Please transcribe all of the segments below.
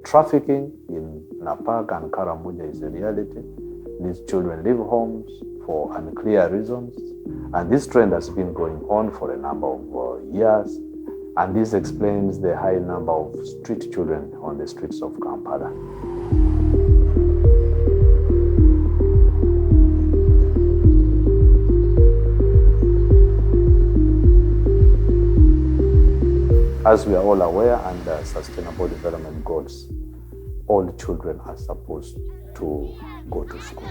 Trafficking in Napak and Karamoja is a reality. These children leave homes for unclear reasons, and this trend has been going on for a number of years, and this explains the high number of street children on the streets of Kampala. As we are all aware, under Sustainable Development Goals, all children are supposed to go to school.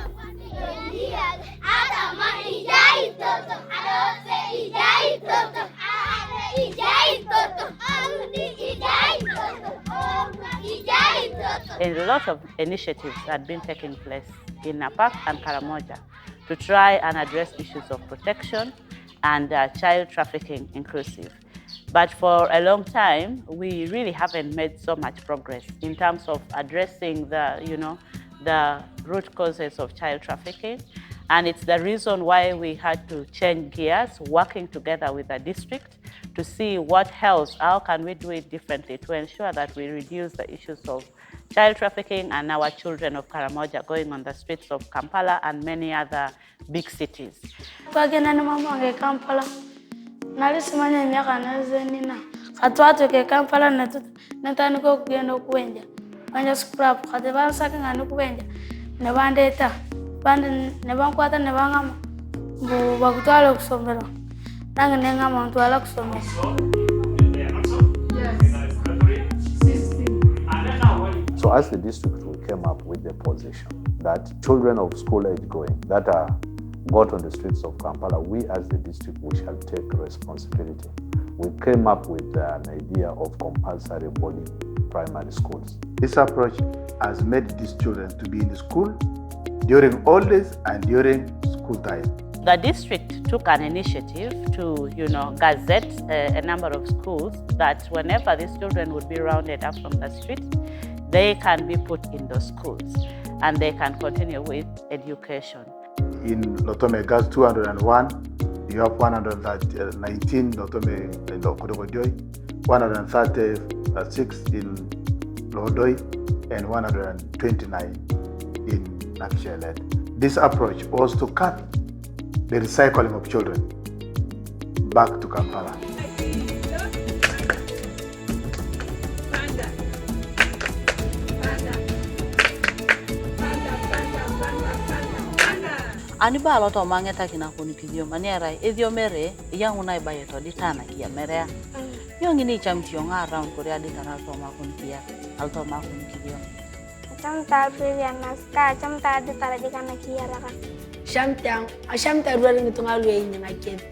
A lot of initiatives had been taking place in Napak and Karamoja to try and address issues of protection and child trafficking inclusive. But for a long time, we really haven't made so much progress in terms of addressing the root causes of child trafficking. And it's the reason why we had to change gears, working together with the district to see what else, how can we do it differently to ensure that we reduce the issues of child trafficking and our children of Karamoja going on the streets of Kampala and many other big cities. Nalisimanya miaka nazenina katwatu ke Kampala nataniko kugenda okuwenja banja scrap kade basaka ngani kuwenja ne bandeta bande ne bankwata ne bangama mbu bakutwala okusomera nange nengama ntwala kusomera. So as the district, we came up with the position that children of school age going that are got on the streets of Kampala, we as the district, we shall take responsibility. We came up with an idea of compulsory boarding primary schools. This approach has made these children to be in school during holidays and during school time. The district took an initiative to, gazette a number of schools that whenever these children would be rounded up from the street, they can be put in those schools and they can continue with education. In Lotome Gas 201, you have 119 Lotome in Lokodogodioi, 136 in Lodoi, and 129 in Nakishelet. This approach was to cut the recycling of children back to Kampala. Ani ba lot of mangeta kina kuni kidio maniera edio mere yang unai ba yeto ditana kia mere yong ini cham tiong around korea ditana to ma kuni kia alto ma kuni kidio Cham ta previan naska cham ta ditara dikana kia raka Ashamta ruwa ni tungalu yenye na kedi.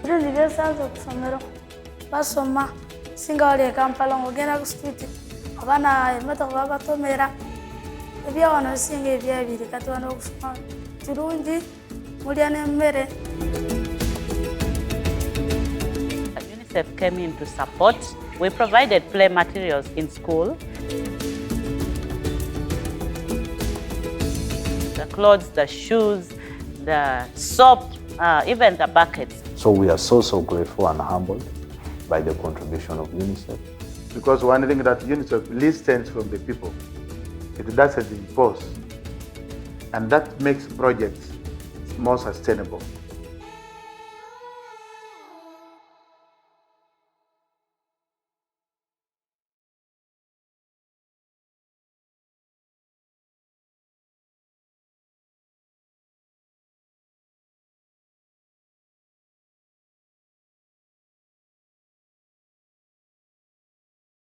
Rudi desa zo kusomero basoma singa wale Kampala ngogena ku street abana mata baba to mera ebya wana singa ebya biri katwana kusoma turungi muliane mere. UNICEF came in to support. We provided play materials in school. The clothes, the shoes, the soap, even the buckets. So we are so grateful and humbled by the contribution of UNICEF. Because one thing that UNICEF listens from the people, it doesn't impose, and that makes projects more sustainable.